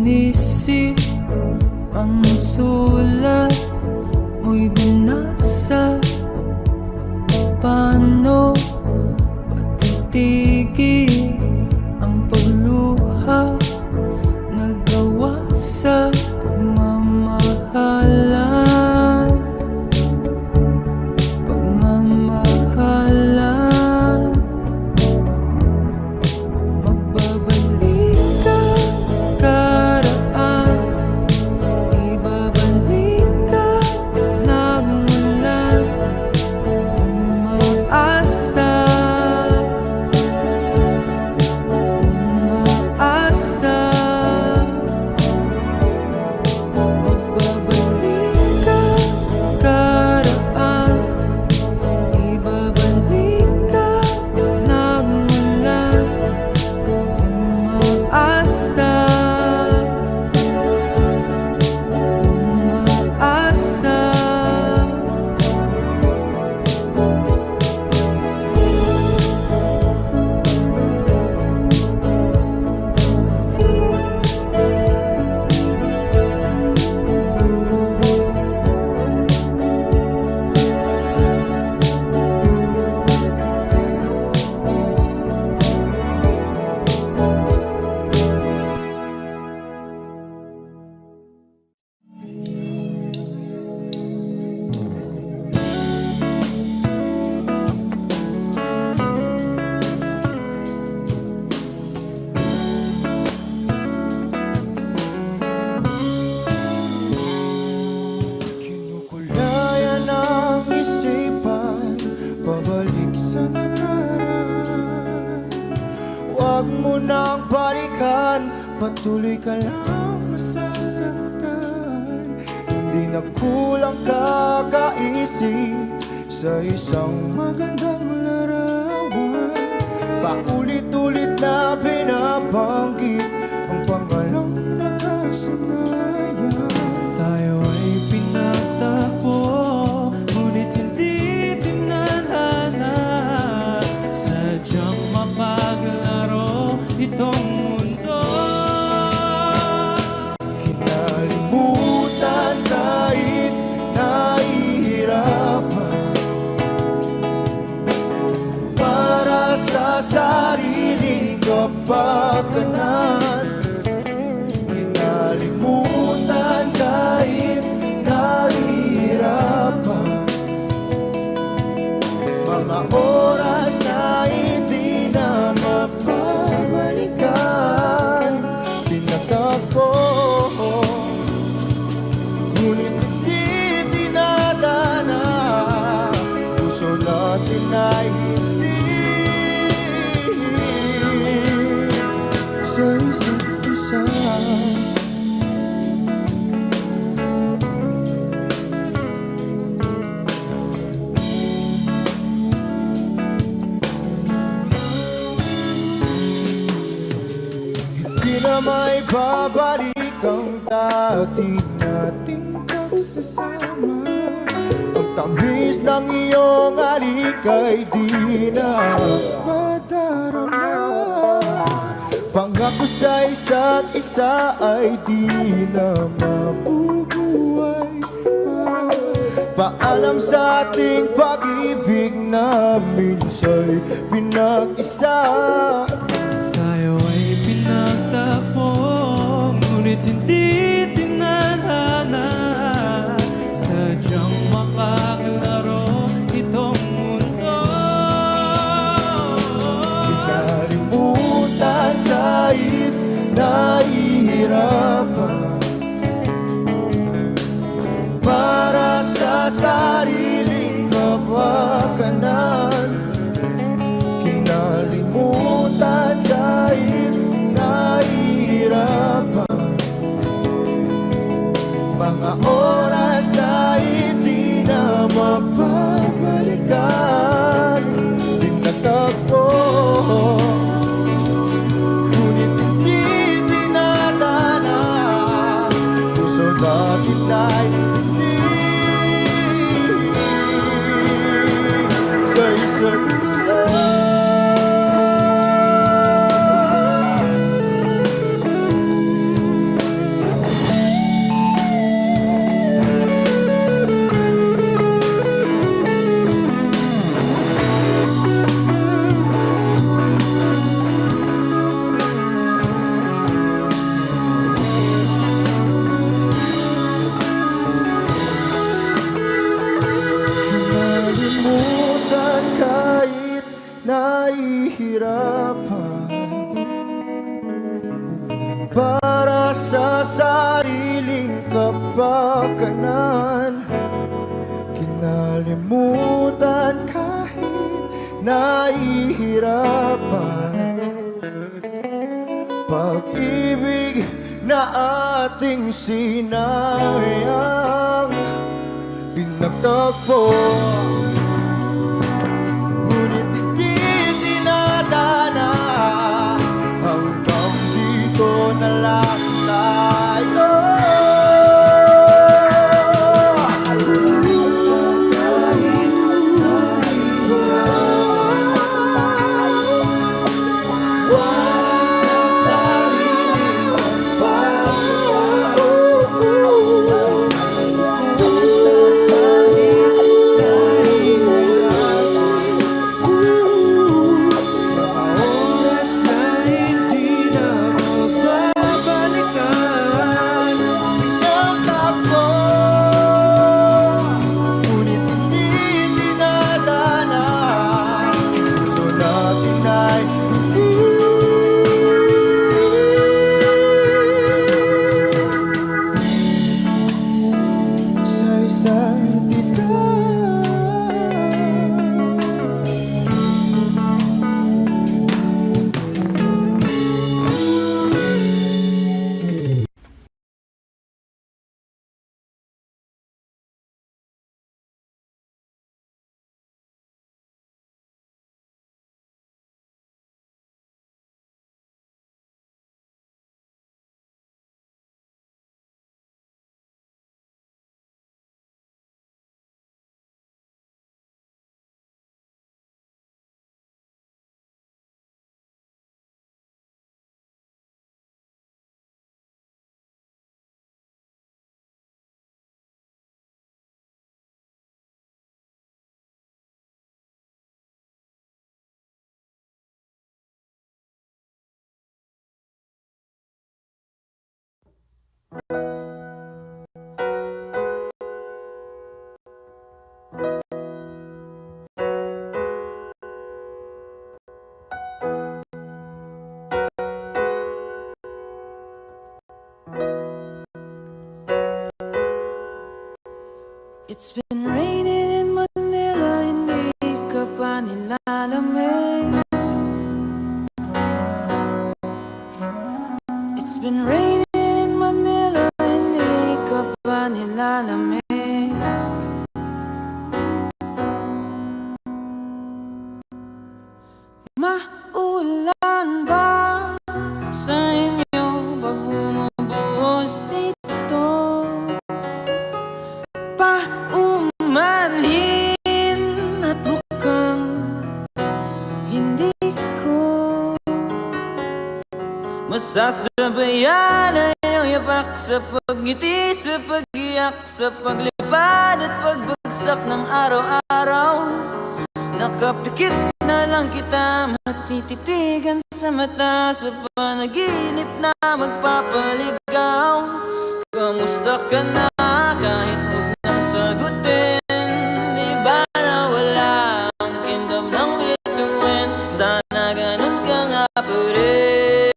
sinisi ang sulat mo'y binasa. Paano matitigil ang pagluha? Nagawa sa pagmamahalan, pagmamahalan. Magbabalik ka karaan, ibabalik ka nagmula. Umaasa, umaasa. Magbabalik ka karaan, ibabalik ka nagmula. Umaasa, umaasa. Kinukulayan ang isipan, pabalik sa nakaraan. Huwag mo nang balikan, patuloy ka lang masasaktan. Hindi na kulang kakaisip sa isang magandang larawan. Paulit-ulit na binabanggit ang pangalang nakasanayan. Tayo ay pinagtagpo, ngunit hindi tinadhana. Sadyang mapaglaro itong mundo. Kinalimutan kahit nahihirapan, para sa sariling kapakanan. Kinalimutan kahit nahihirapan, mga oras na hindi na mapabalikan. Tinatako, ngunit hindi dinadana. Puso natin ay hindi sa isa't isa. Hindi na may babalik ang dati nating pagsasama. Ang tamis ng iyong halik ay di na madarama. Pangako sa isa't isa ay di na mabubuhay pa. Paalam sa ating pag-ibig na minsa'y pinag-isa. Tayo ay pinagtagpo, ngunit hindi tinadhana. Sadyang makaglaro itong mundo. Kinalimutan kahit nahihirapan, para sa sariling kapakanan. Kinalimutan kahit nahihirapan, mga oras na hindi na mapabalikan. Tinatagpo, ngunit hindi dinadana. Puso natin ay hindi sa isa't isa. sariling kapakanan, kinalimutan kahit nahihirapan. Pag-ibig na ating sinayang pinagtagpo, ngunit hindi dinadana. Hanggang dito na lang tayo. It's been raining in Manila, hindi ka pa nilalamig. It's been raining in Manila, hindi ka pa nilalamig. Maulan ba sa inyo pag bumubuhos dito? Paumanhin at mukhang hindi ko masasabayan ang iyong yapak sa pagngiti, sa pag-iyak, sa paglipad at pagbagsak ng araw-araw. Nakapikit na lang kita, matititigan sa mata, sa panaginip na magpapaligaw. Kamusta ka na kahit huwag nang sagutin? Di ba na wala ang kingdom ng bituin? Sana ganun ka nga pa rin.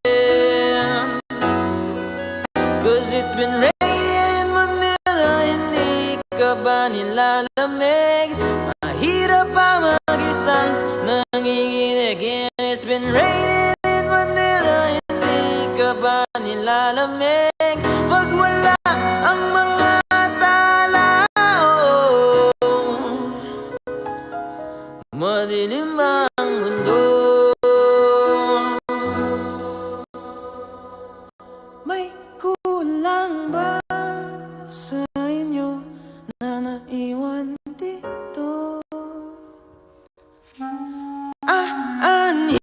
Cause it's been raining in Manila, hindi ka ba nilalamig? Mahirap pa mag-isang nanginginig. It's been raining in Manila, hindi ka ba nilalamig? Pag wala ang mga tala, madilim ang mundo. May kulang ba sa inyo na naiwan dito? Aanhin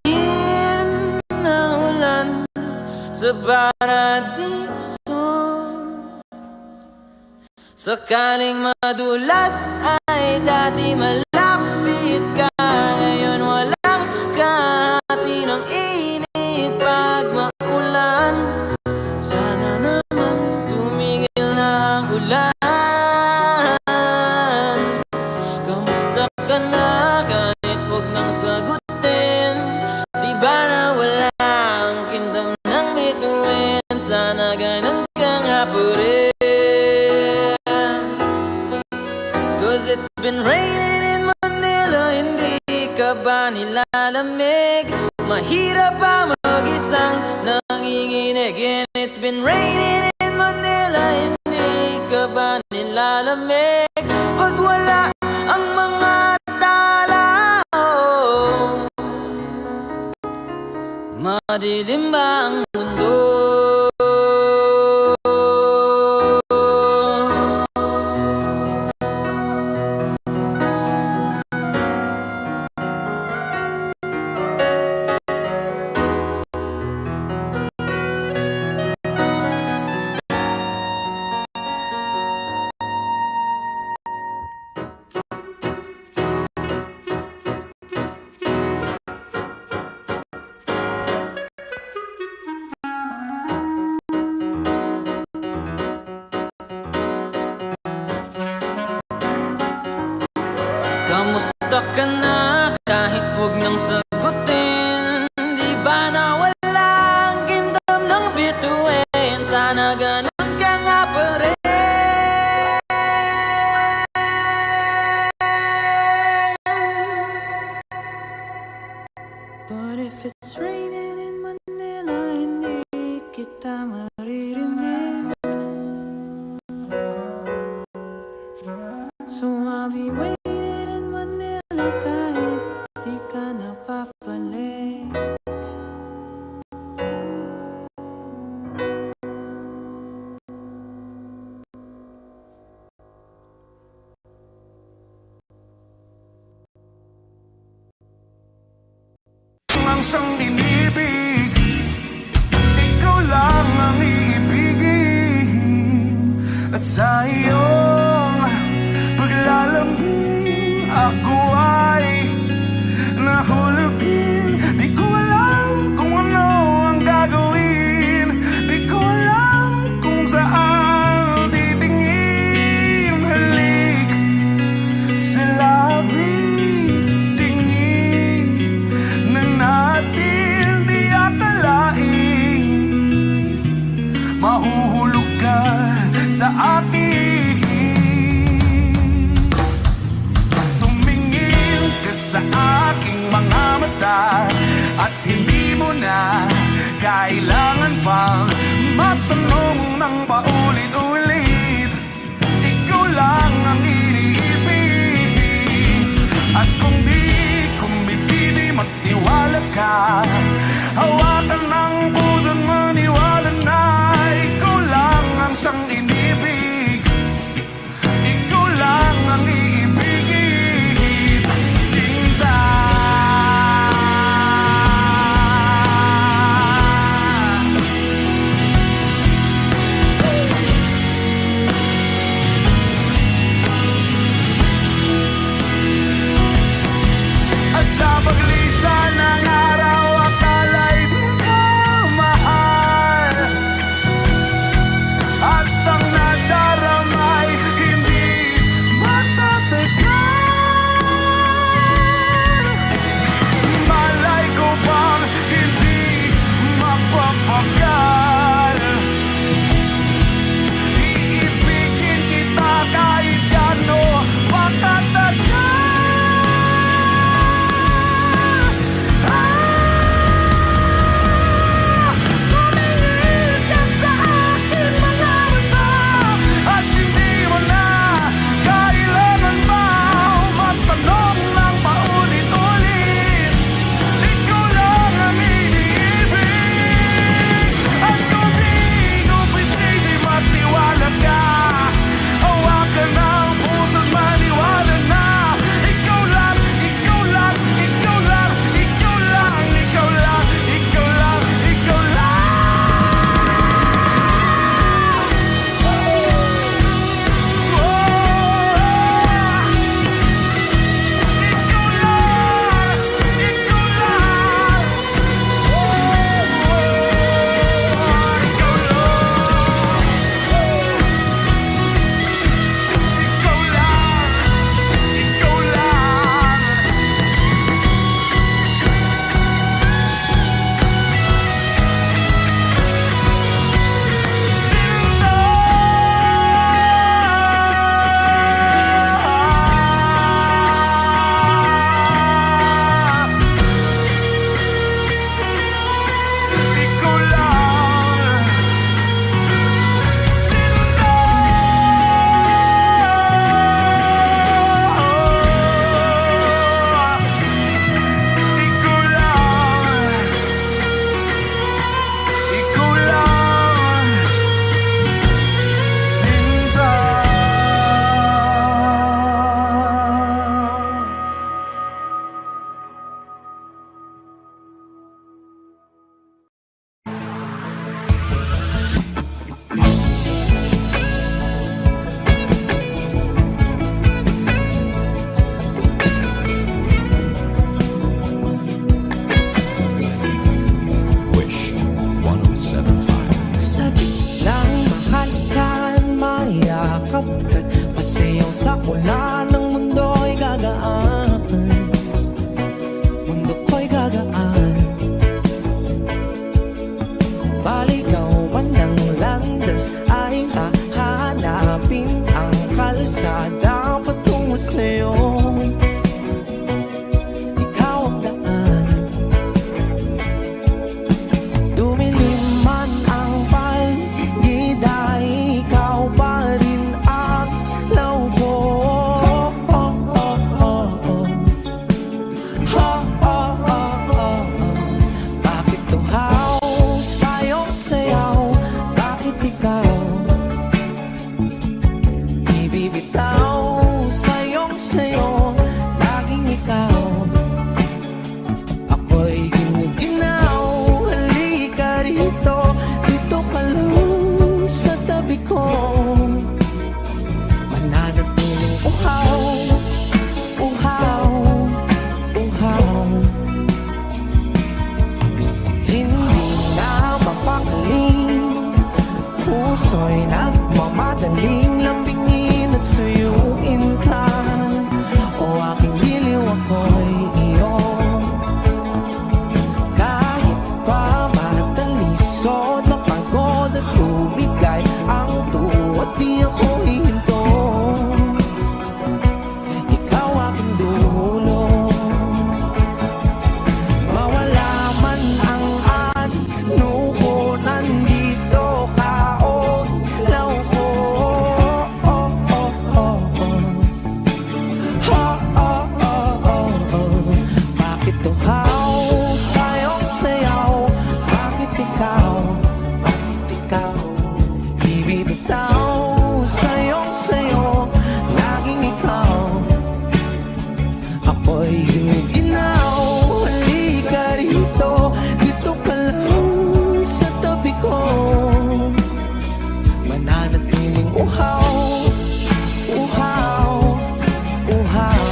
na ulan sa paradiso. Sakaling madulas ay dati malapit ka, ngayon walang kahati ng init pag maulan. Sana naman tumigil na ang ulan. Kamusta ka na kahit huwag nang sagutin? Di ba na wala ang kingdom ng bituin? Sana ganun ka nga po rin. 'Cause it's been raining in Manila, hindi ka ba nilalamig? Mahirap ba mag-isang nanginginig? And it's been raining in Manila, hindi ka ba nilalamig? Pag wala ang mga tao, madilim ba ang mundo? Kamusta ka na? Kahit huwag nang sagutin, di ba nawala ang gindam ng bituin? Sana ganun ka nga pa rin. But if it's raining in Manila, hindi kita maririnig. So I'll be waiting in Manila kahit di ka napapalik. Ang sang inibig, ikaw lang ang iibigin. At sa iyong paglalambing, ako ay nahulugin. Di ko alam kung ano ang gagawin, di ko alam kung saan titingin. Halik sa labi, tingin na natin di akalain. Mahuhulog ka sa akin. Tumingin ka sa aking mga mata, at hindi mo na kailangan pang matanong ng paulit-ulit. Ikaw lang ang iniibig. At kung di kumbinsi, di magtiwala ka. Hawakan ng puso't maniwala na ikaw lang ang siyang inibig. Ikaw lang ang iibigin, Sinta. kapagkat pasayaw sa mula ng mundo'y gagaan. Mundo ko'y gagaan. Baligaw man ng landas ay hahanapin ang kalsada patungo sa'yo. Ikaw ang daan. Dumilim man ang paligid ay ikaw pa rin ang law ko. Bakit tuhaw sa'yong sayaw? Bakit ikaw ibibitaw sa'yong sayo? Laging ikaw. Ako'y ginuginaw. Halika rito, dito ka lang sa tabi ko. Mananatiling uhaw, uhaw, uhaw. Hindi na mapakaling, puso'y nagmamadaling lambingin at suyuin ka. O aking giliw, ako'y iyo. Kahit pa matalisod, mapagod at tumigay ang tuwat, di ako hihinto. Ikaw aking dulo. Mawala man ang anino, nandito ka o ilaw ko. Bakit tuhaw sa'yong sayaw? Bakit ikaw? Bakit ikaw ibibitaw sa'yong sayo? Laging ikaw. Ako'y ginuginaw. Halika rito, dito ka lang sa tabi ko. Mananatiling uhaw, uhaw, uhaw.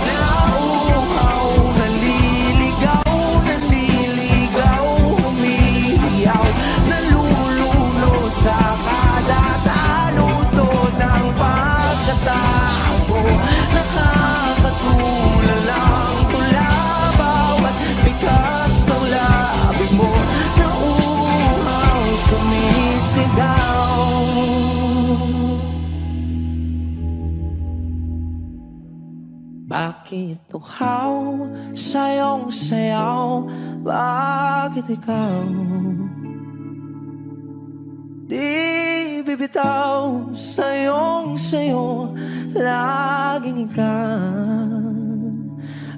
Nauuhaw, naliligaw, naliligaw, humihiyaw, naluluno sa kada taluto ng pagkatao. Nakakatulala ang tula, bawat bigas ng labi mo. Nauuhaw, sumisigaw. Bakit tuhaw sa'yong sayaw? Bakit ikaw di bibitaw sa'yong sayo? Laging ikaw.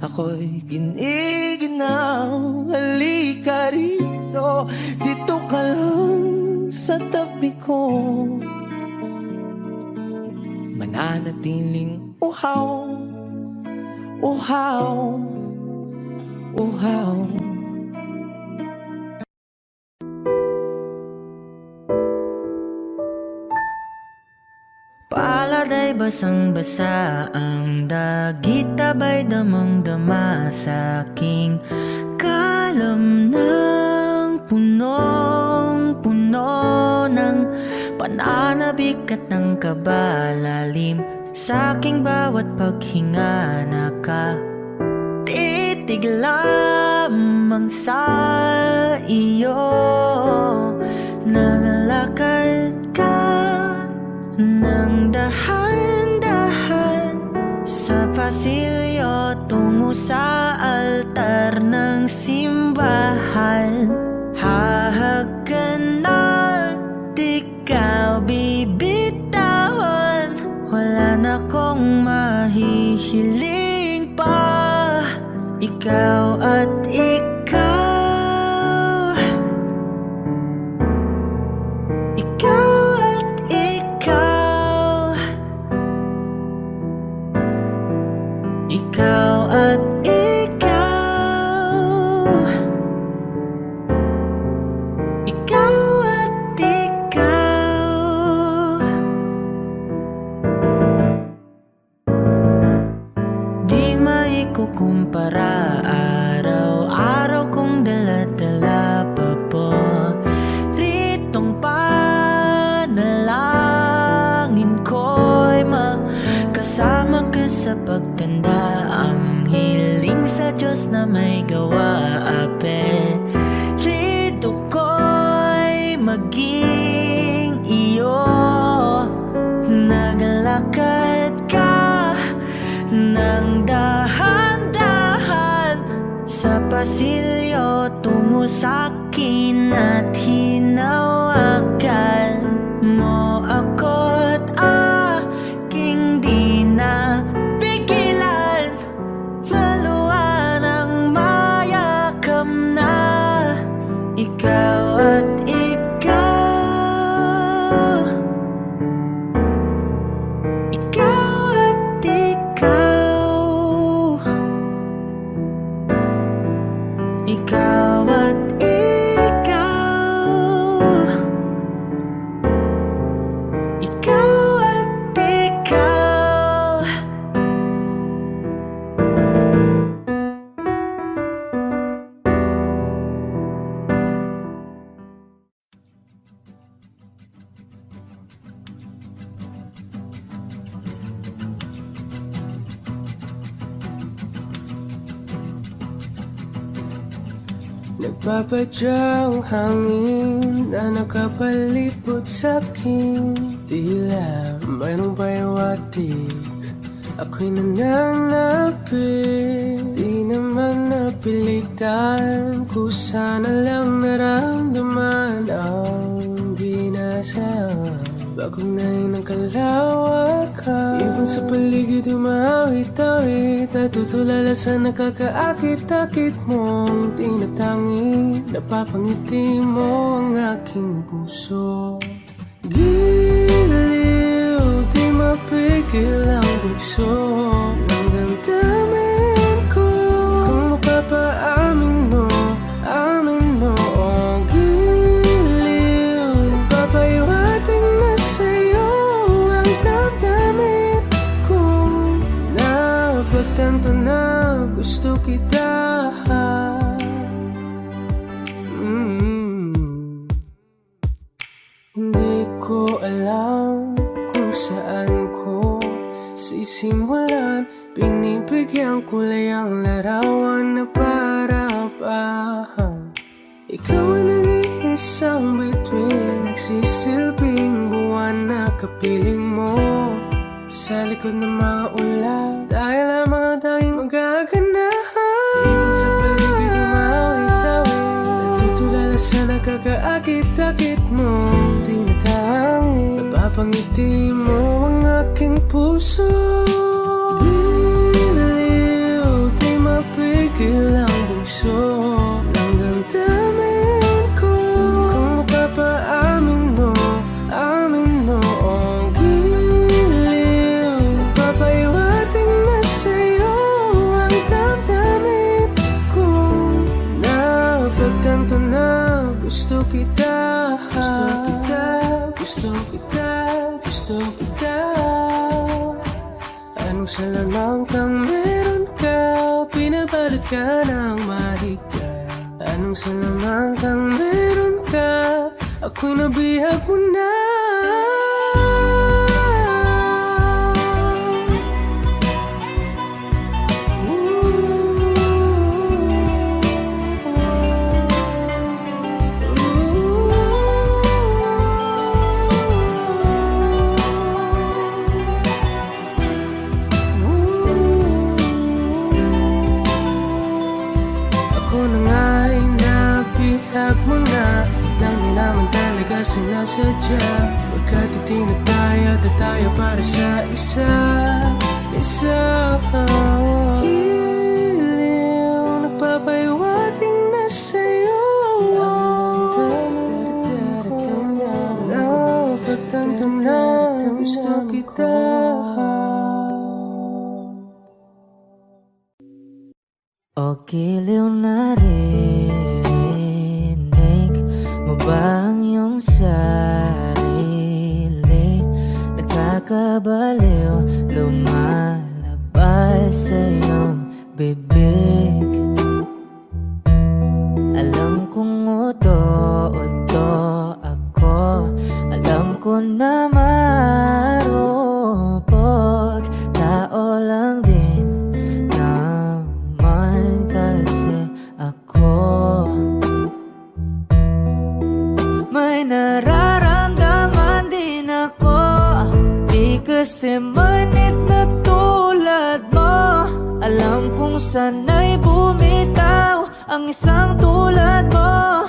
Ako'y giniginaw. Halika rito, dito ka lang sa tabi ko. Mananatiling uhaw, uhaw, uhaw. Palad ay basang-basa, ang dagit abay damang-dama sa aking kalam ng punong-puno ng pananabik at ng kabalalim. Sa aking bawat paghinga nakatitig lamang sa iyo. Naglakad ka ng dahan-dahan sa pasilyo tungo sa altar ng simbahan. Hahagkan at ikaw bibitawan. Wala na kong mahihiling pa. Ikaw at ikaw. Ikaw at ikaw. Ikaw at ikaw. Ikaw at ikaw. sa pagtanda. Ang hiling sa Diyos na may gawa. Apelido ko'y maging iyo. Naglakad ka ng dahan-dahan sa pasilyo tungo sa'kin at hinawakan mo ako't aking di na pigilan. Maluwan ang mayakap na ikaw at ikaw. Ikaw at ikaw. Ikaw at ikaw. Ikaw at ikaw. Nagpapadyang hangin na nakapalipot sa'kin. Tila mayroong payawatig, ako'y nananapit. Di naman napilitan, kusana lang naramdaman ang dinasal. Bagong nahin ng kalawakan, ibon sa paligid umawit-awit. Natutulala sa nakakaakit-akit mong tinatangi. Napapangiti mo ang aking puso. Giliw, di mapigil ang bugso ng damdamin ko. Kung mapapaamin mo, amin mo. Oh, giliw, papahiwating na sa'yo ang damdamin ko. Napagtanto na gusto kita. Hindi ko alam kung saan ko sisimulan. Binibigyan kulay ang larawan na para-parahan. Ikaw ang nag-iisang bituin, nagsisilbing buwan na kapiling mo. Sa likod ng mga ulap, tayo lamang ang tanging magaganahan. Ibon sa paligid umawit-awit, natutulala sa nakakaakit-akit mo. Tinatangi, napapangiti mo ang aking puso. Giliw, di mapigil ang bugso ng damdamin ko. Kung mapapaamin mo, amin mo. Oh, giliw, papahiwating na sa'yo ang damdamin ko. Napagtanto na gusto kita. Gusto kita, gusto kita, gusto kita. Anong salamang kang meron ka, pinabalot ka ng mahigpit. Anong salamang kang meron ka, ako'y nabihag mo na. Ako na nga'y nabihag mo na, nang di naman talaga sinasadya. Pagkat itinataya at tayo para sa isa. Giliw, nagpapahiwating na sa'yo. Napagtanto na gusto kita. O giliw, narinig mo ba ang iyong sarili? Nakakabaliw, lumalabas sa iyong bibig. Alam kong uto-uto ako, alam ko na marupok. Tao lang kasi manit na tulad mo. Alam kong sana'y bumitaw ang isang tulad mo.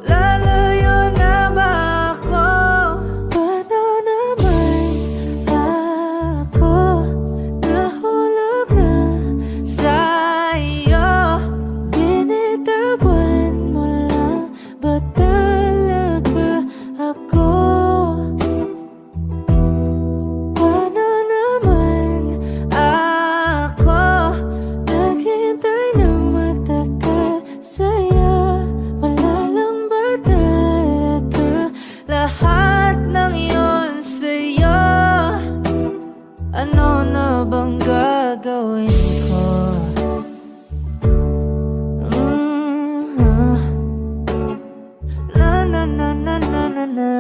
Lalayo na ba ako? Paano naman ako nahulog na sa'yo? Binitawan mo lang ba talaga ako? Paano naman ako naghintay ng matagal sa'yo? Wala lang ba talaga lahat ng iyon sa'yo? Ano na bang gagawin ko? Na na na na na na na.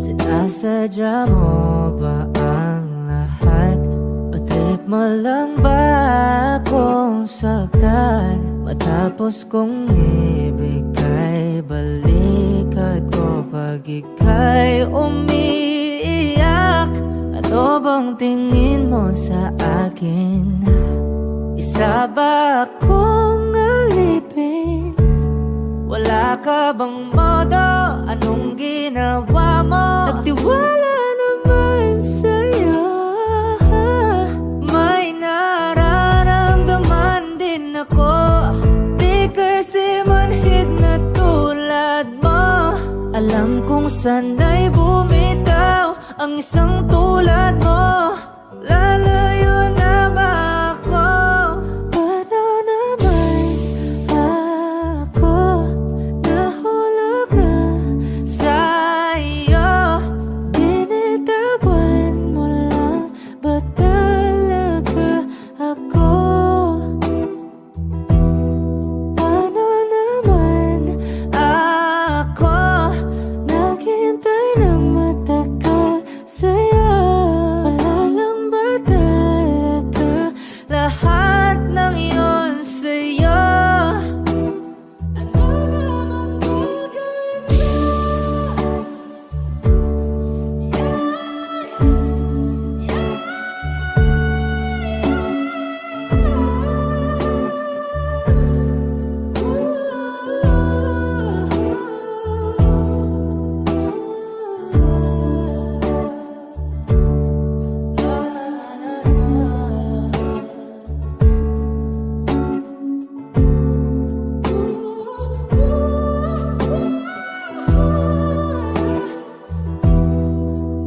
Sinasadya mo ba ang lahat? O trip mo lang ba akong saktan? Matapos kong ibigay balikat ko pag ika'y umiiyak. Ano bang tingin mo sa akin? Isa ba akong alipin? Wala ka bang modo? Anong ginawa mo? Nagtiwala naman sa'yo. May nararamdaman din ako. Di kasi manhid na tulad mo. Alam kong sana'y bumitaw ang isang tulad mo. Lalayo na ba ako? Paano naman ako nahulog na sa'yo? Binitawan mo lang ba talaga ako? Paano naman ako naghintay ng matagal sa'yo? Wala lang ba talaga lahat ng iyon sa'yo? Ano naman gagawin ko?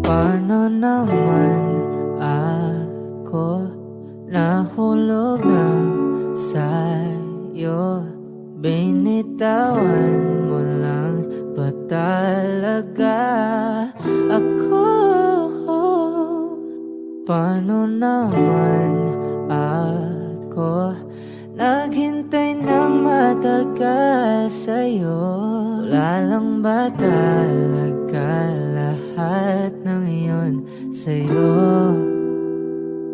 Paano naman ako nahulog na sa'yo? Binitawan mo lang ba talaga ako? Paano naman ako naghintay ng matagal sa'yo? Wala lang ba talaga lahat ng iyon sa'yo?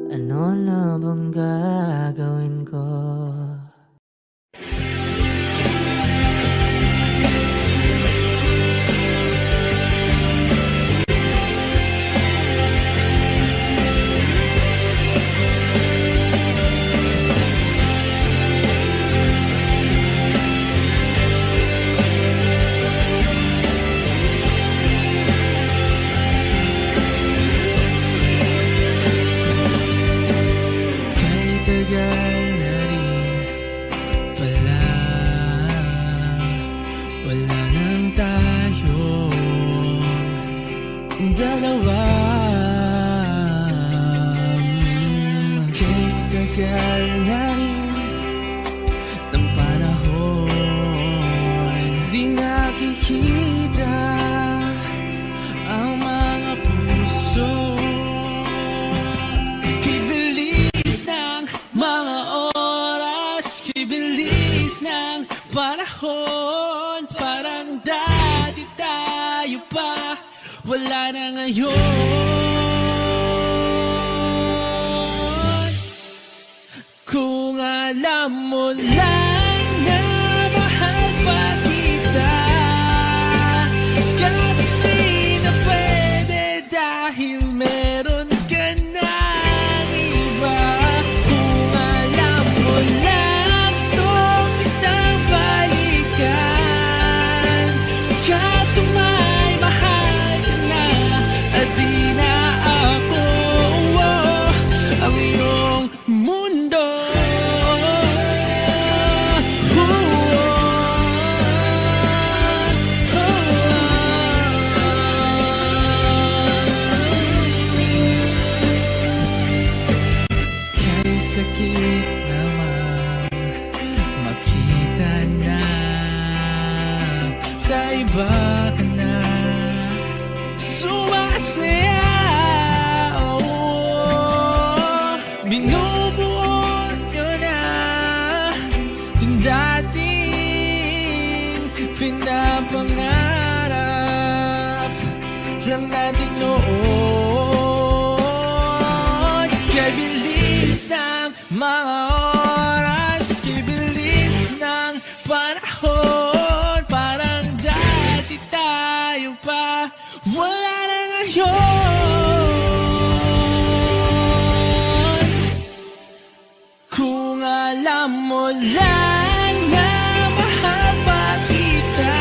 Ano na bang gagawin ko? Dalawa tagal na rin ng panahon. Di nakikita ang mga puso. Kibilis ng mga oras, kibilis ng panahon. Parang dati tayo pa, wala na ngayon. Kung alam mo lang na mahal pa kita. dating pinapangarap lang natin noon. Kay bilis ng mga oras, kay bilis ng panahon, parang dati tayo pa, wala na ngayon. Kung alam mo lang na mahal pa kita,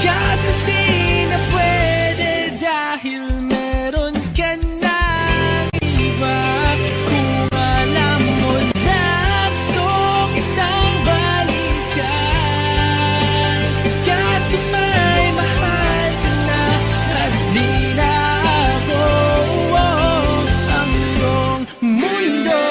kaso di na pwede dahil meron ka ng iba. Kung alam mo lang gusto kitang balikan, kaso may mahal ka na at di na ako. Ang iyong mundo,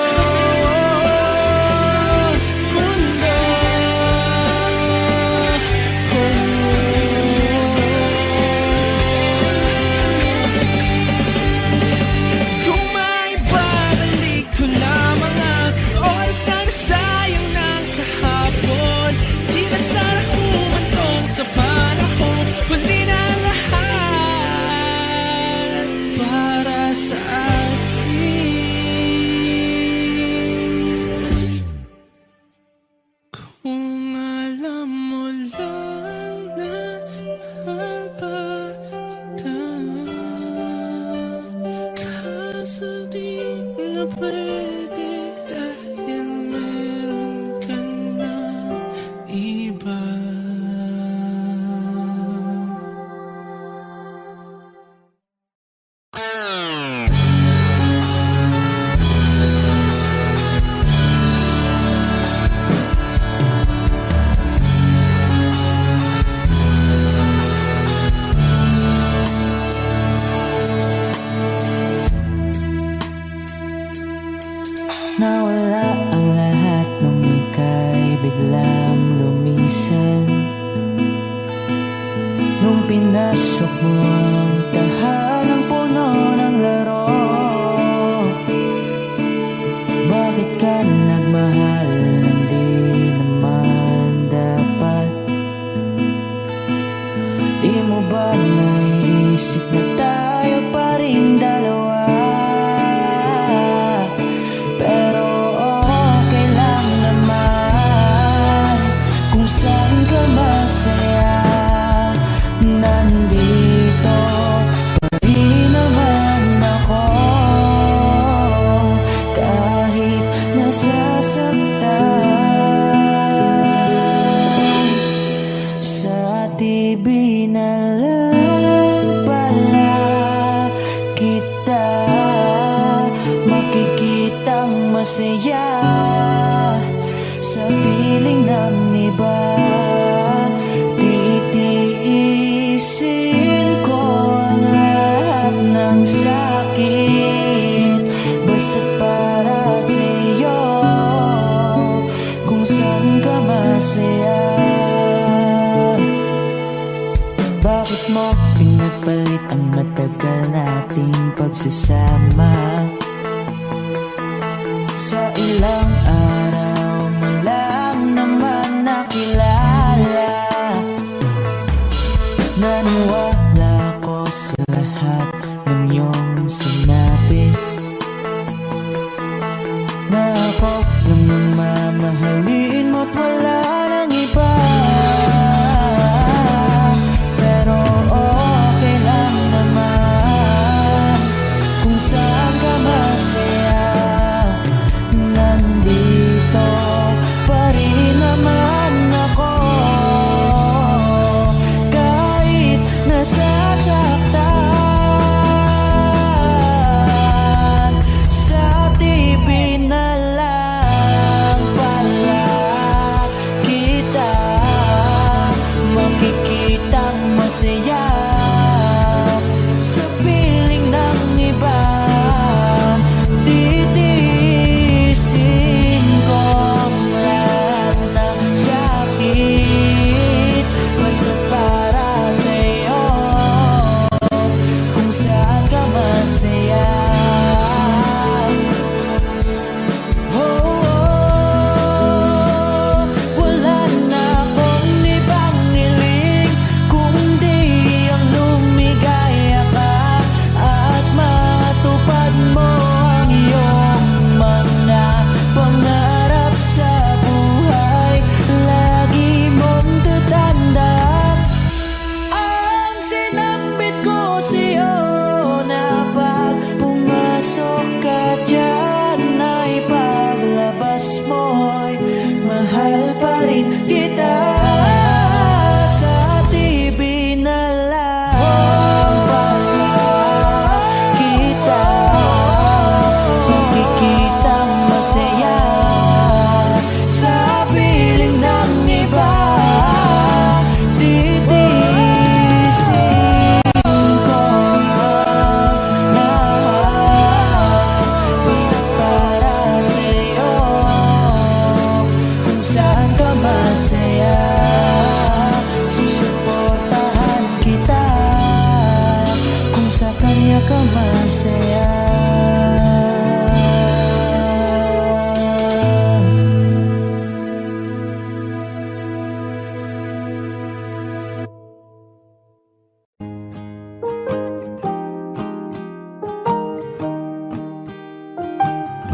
kung may babalik ko lamang ang oras na nasayang ng kahapon, di na sana humantong sa panahon, huli na lahat para sa atin. Kung alam mo lang na mahal pa kita, kaso di na pwede dahil meron ka na iba. Nawala ang lahat nung ika'y biglang lumisan. Nung pinasok mo ang tahanang puno ng laro, bakit ka nagmahal nang di naman dapat? Di mo ba naisip na tayo pa rin dalawa? Pero okay lang naman kung saan ka masaya. Nandito pa rin naman ako, kahit nasasaktan. Sa TV na lang pala kita makikitang masaya sa piling ng iba. Titiisin ko ang lahat ng sakit basta't para sa'yo, kung saan ka masaya. Bakit mo pinagpalit ang matagal nating pagsasama? Sa ilang araw mo lang naman nakilala. Naniwala ko sa lahat ng iyong sinabi, na ako lang ang mamahalin mo't wala nang iba. Pero okay lang naman kung saan ka mahal pa rin kita. Sa TV na lang kita nakikitang masaya sa piling ng iba. Titiisin ko na basta para sa'yo, kung saan ka masaya, susuportahan kita, kung sa kanya ka masaya.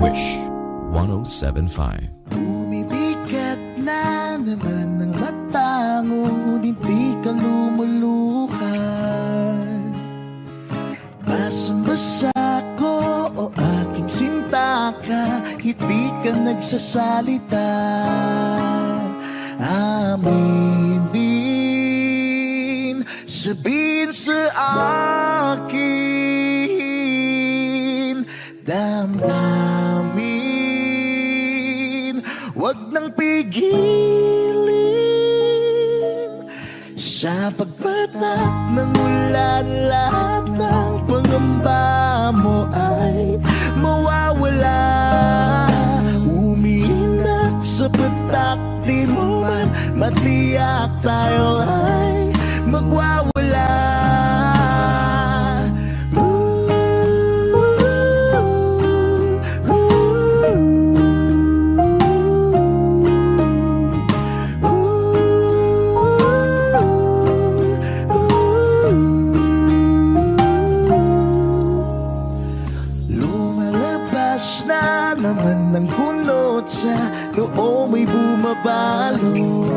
Wish 1075. Bumibigat na naman ang mata, ngunit di ka lumuluhan. Basang-basa ko o aking sinta ka, hindi ka nagsasalita. Amin din, sabihin sa akin, damdamin, wag nang pigilin. Sa pagpatak ng ulan, lahat ng pangamba mo ay mawawala. Umiinak sa patak, di mo man matiyak, tayo ay magwawala. Lumalabas na naman ng kunot sa loob, may bumabalot.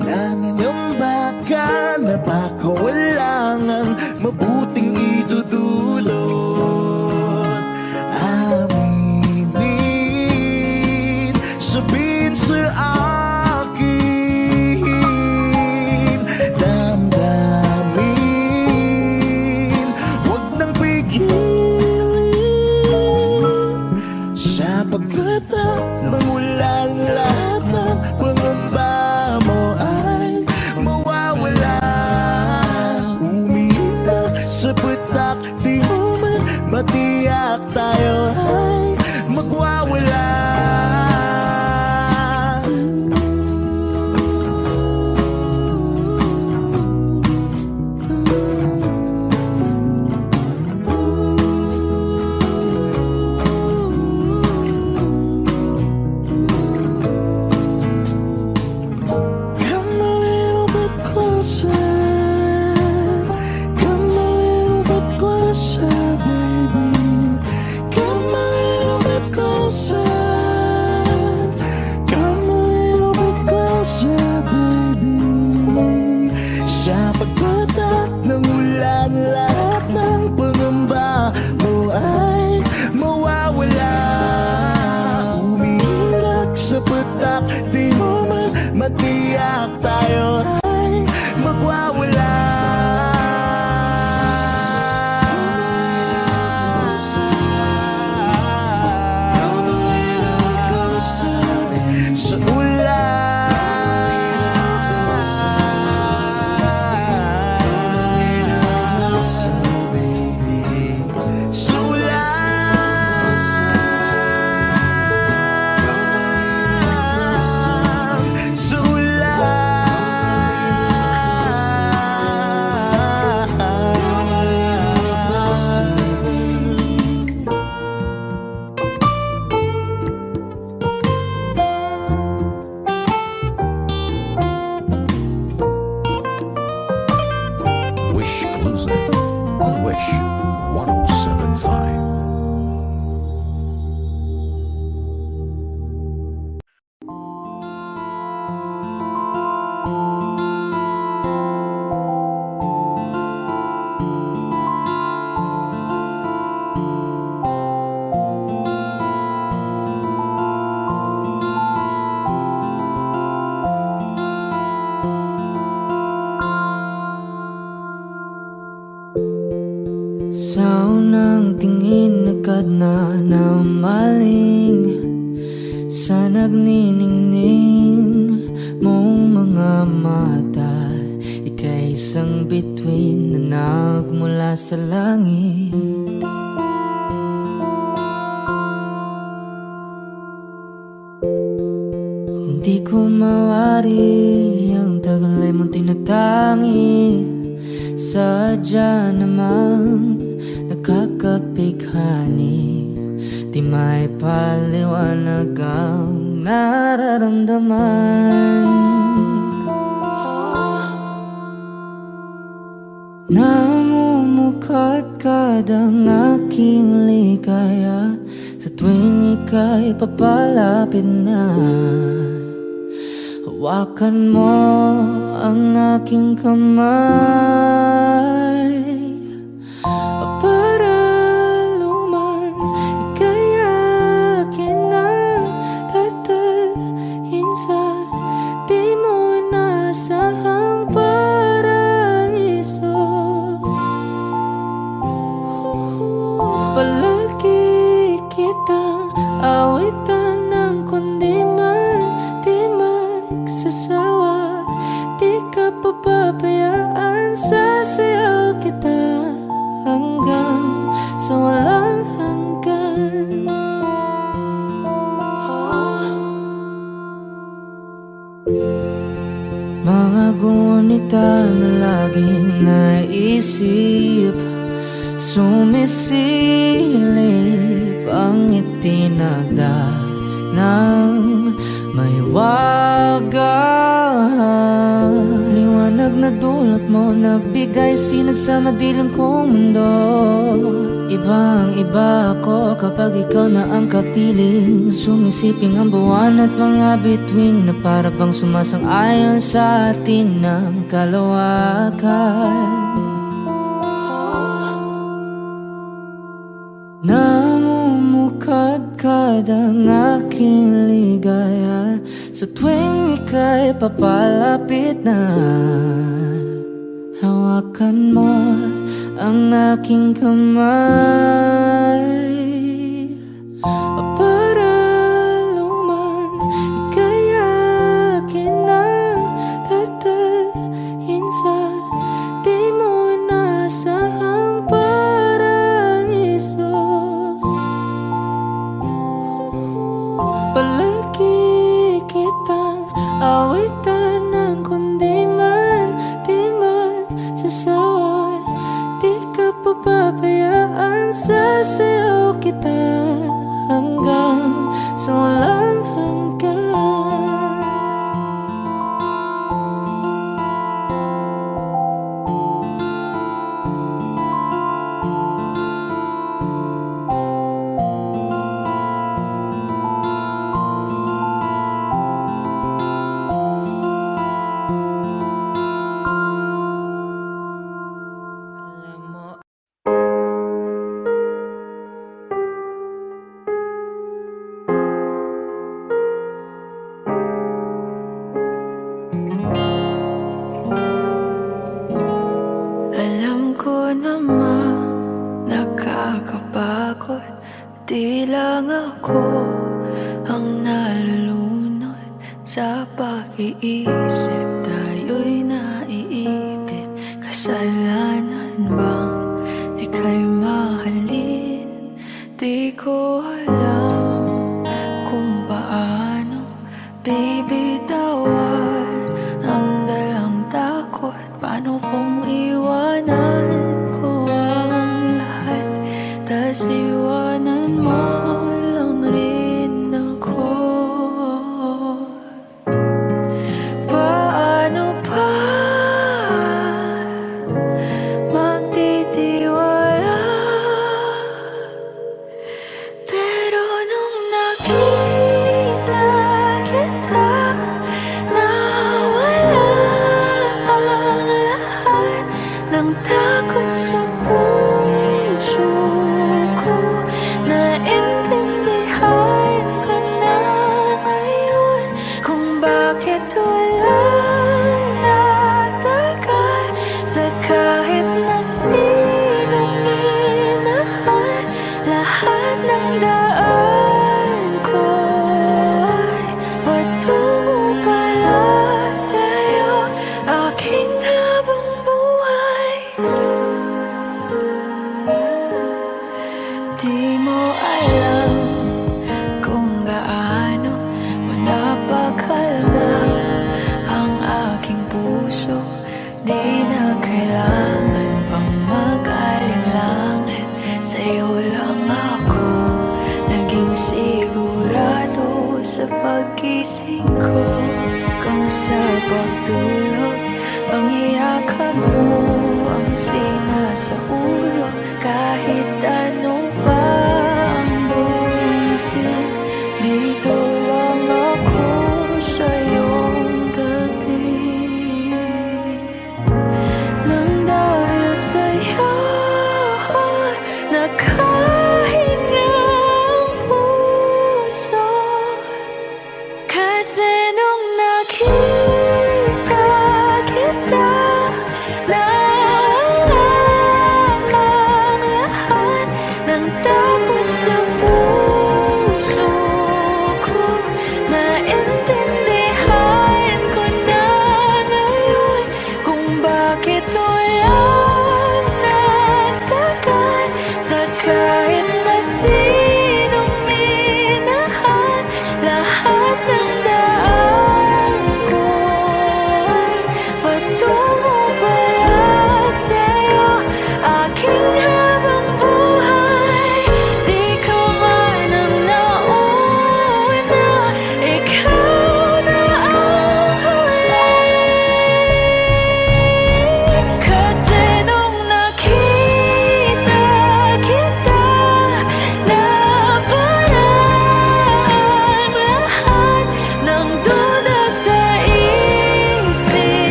Nangangamba ka na baka wala ngang mabuting idudulot. Aminin, sabihin sa akin, damdamin, wag nang pigilin. Sa pagpatak ng ulan, lahat ng pangamba mo ay mawawala. Umiinak sa patak, di mo man matiyak, tayo ay magwawala. Sa unang tingin agad na namaling sa nagniningning mong mga mata. Ika'y isang bituin na nagmula sa langit. Hindi ko mawari ang tagal ay mong tinatangi. Sadya namang nakakapighani, di may paliwanag ang nararamdaman. Namumukadkad ang aking ligaya sa tuwing ika'y papalapit na. Hawakan mo ang aking kamay para luman ika'y akin na tatalhin sa di mo inasahang paraiso. Palagi kitang awitan ng kundi man di magsasawa. Di ka papabayaan, sasayaw kita hanggang sa walang hanggan. Mga gunita na laging naisip, sumisilip ang itinagda ng may waga. Liwanag na dulot mo, nagbigay sinag sa madilim kong mundo. Ibang iba ako kapag ikaw na ang kapiling. Sumisiping ang buwan at mga bituin na para bang sumasang-ayon sa atin ng kalawakan. Namumukadkad ang aking ligaya sa tuwing ika'y papalapit na. Hawakan mo ang aking kamay para luman ika'y akin na tatalhin sa di mo inasahang paraiso. Palagi kitang awitan ng kundi man di magsasawa. Di ka papabayaan, sasayaw kita hanggang sa walang hanggan. Alam ko naman nakakapagod, di lang ako ang nalulunod sa pag-iisip. Tayo'y naiipit, kasalanan bang ika'y mahalin? Di ko alam kung paano bibitawan ang dalang takot. Paano kung iwanan ko ang lahat, tas iwanan mo lang rin ako? Paano pa magtitiwala? Pero nung nakita kita, paggising ko, kung sa pagtulog, ang iyakap mo ang sinasaulo. Kahit ano pa ang dumating, dito lang ako sa iyong tabi. Nang dahil sa'yo nakahinga ang puso, kasi nung nakita kita, nawala ang lahat ng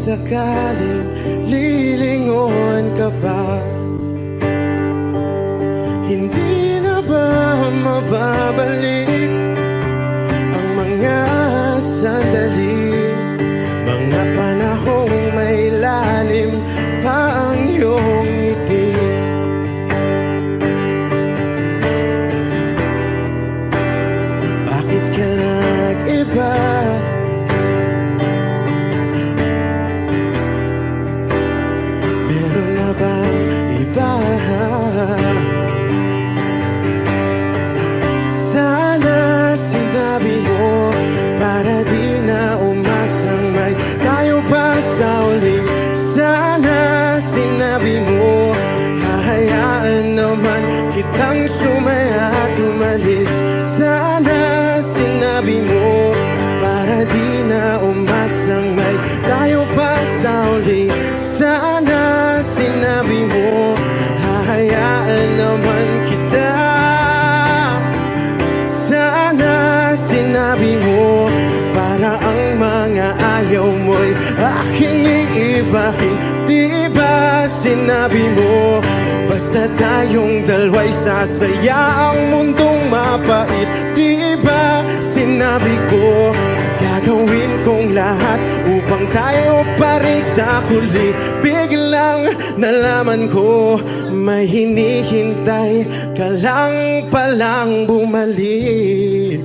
sakaling lilingon ka pa, hindi na ba mababalik ang mga sandali, mga panahong may lalim pa ang iyong ngiti? Bakit ka nag-iba? Meron na bang iba? Sana sinabi mo para di na umasang may tayo pa sa uli. Sana sinabi mo hahayaan naman kitang sumaya at umalis. Sana sinabi mo para di na umasang may tayo pa sa uli. Sana sinabi mo hahayaan naman kita. Sana sinabi mo para ang mga ayaw mo'y aking iibahin. Di ba sinabi mo basta tayong dalawa'y sasaya ang mundong mapait? Di ba sinabi ko gagawin kong lahat upang tayo pa rin sa huli? Biglang nalaman ko may hinihintay ka lang palang bumalik.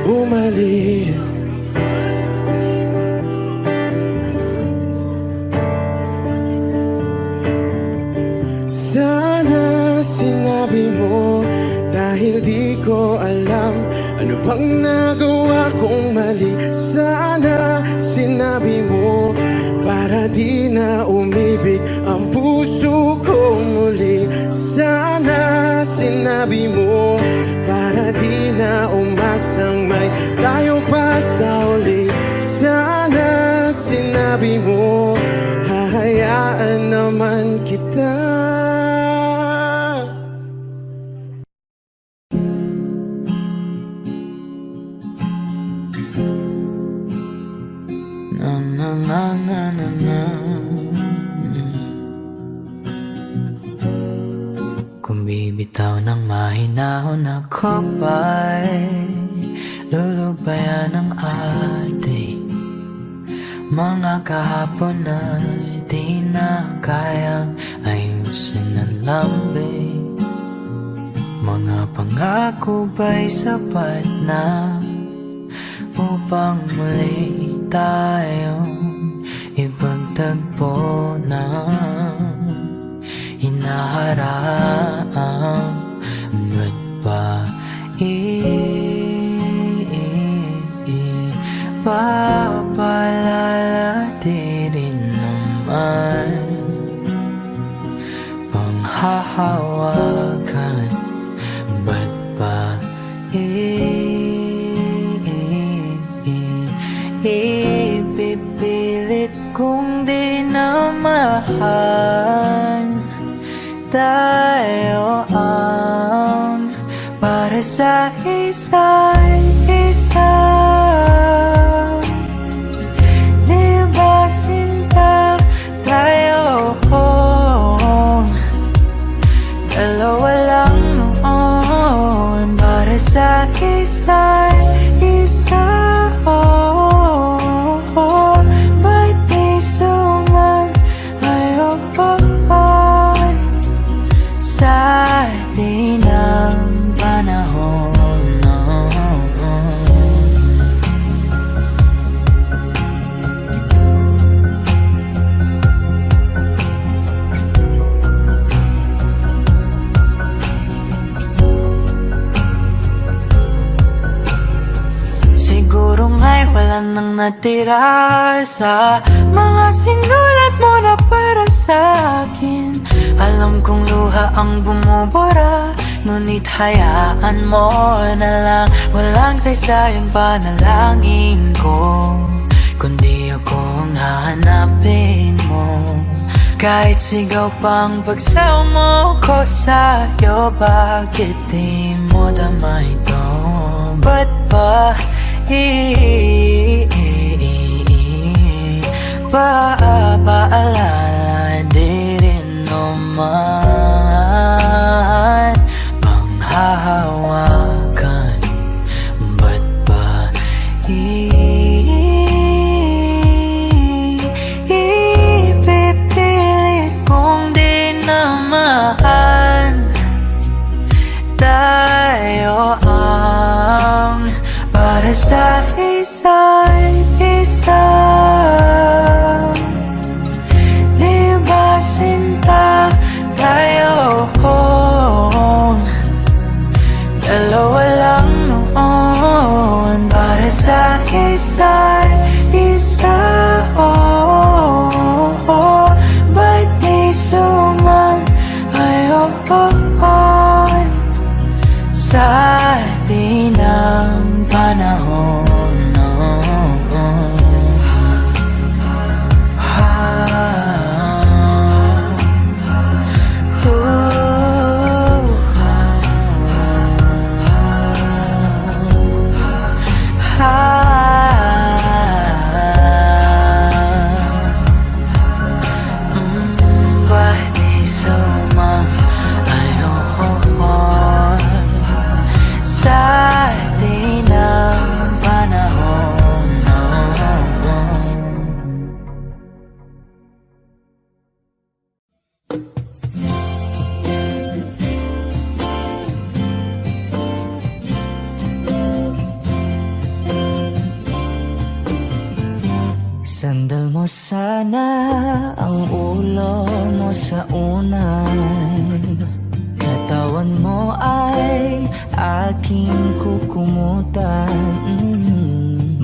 Bumalik. Sana sinabi mo dahil di ko alam ano bang nagawa kong mali. Sana sinabi mo para di na umibig ang puso ko muli. Sana sinabi mo para di na umasang may tayo pa sa uli. Sana sinabi mo hahayaan naman kita. Na na na na na na. Kung bibitaw ng mahinahon ako ba'y lulubayan ang ating mga kahapon na di na kayang ayusin ng lambing. Mga pangako ba'y sapat na upang muli tayong ipagtagpo na hinaharap? Ba't ba papalalatirin naman panghahawakan? Ba't ba ipipilit kung di na mahal? Tayo ang para sa isa't isa. Di ba sinta tayo? Dalawa lang noon para sa isa't isa. Ba't di sumayo sa atin ang panahon? Siguro nga'y wala nang natira sa mga sinulat mo na para sa akin. Alam kong luha ang bumubura, ngunit hayaan mo na lang. Walang saysayang panalangin ko, kundi ako ang hahanapin mo. Kahit sigaw pang pagsaw mo ko sa'yo, bakit di mo damay ito? Ba't ba paalala di rin naman panghahawakan? Ba't ba ipipilit kong di naman tayo ang para sa isa't isa? Di ba sinta tayo? Dalawa lang noon para sa isa't isa. Ba't di sumayon sa atin ang panahon? Ba't di sumayon sa atin ang panahon? Sandal mo sana ang ulo mo sa unan, katawan mo ay aking kukumutan.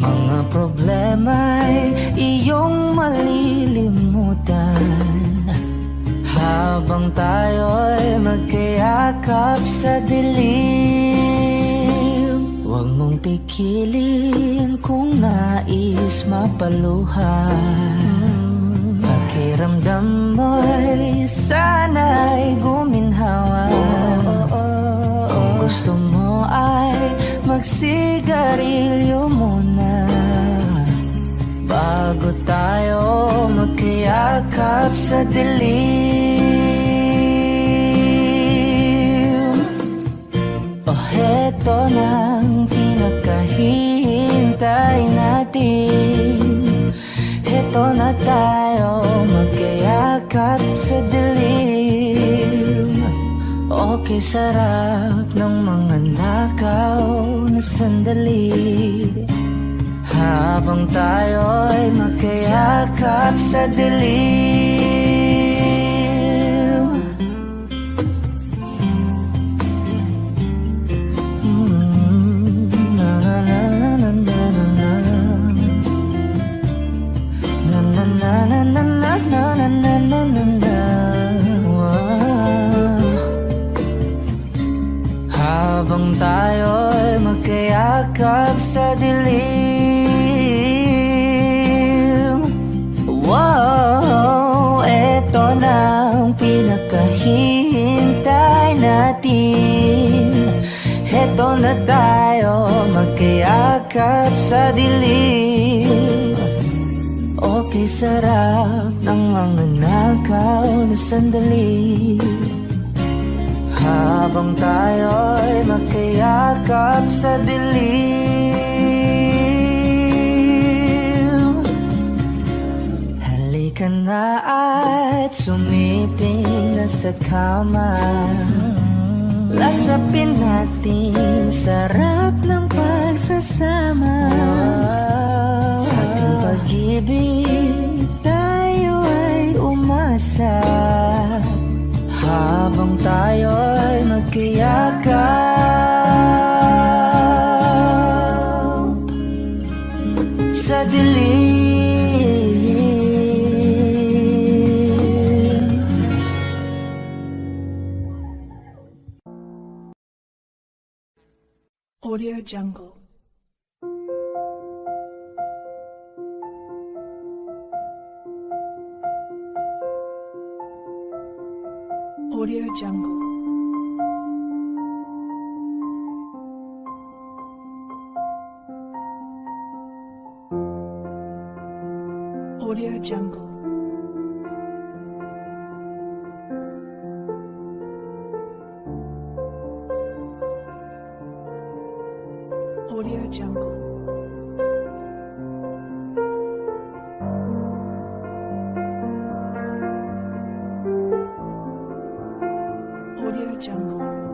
Mga problema'y iyong malilimutan habang tayo'y magkayakap sa dilim. Huwag mong pikilin kung nais mapaluhan. Pakiramdam mo'y sana'y guminhawa. Kung gusto mo ay magsigarilyo muna bago tayo magkayakap sa dilim. Heto nang pinakahihintay natin. Heto na tayo magkayakap sa dilim. Okay, sarap ng mga nakaw na sandali habang tayo'y magkayakap sa dilim. Habang tayo'y magkayakap sa dilim. Wow, eto na ang pinakahihintay natin. Eto na tayo magkayakap sa dilim. Okay, sarap ng mga nakaw na sandali habang tayo'y magkayakap sa dilim. Halika na at sumiping na sa kama. Lasapin natin sarap ng pagsasama. Sa ating pag-ibig tayo ay umasa habang tayo'y magkayakap sa dilim. Audio Jungle. Audio Jungle. Audio Jungle. Audio Jungle. Audio Jungle.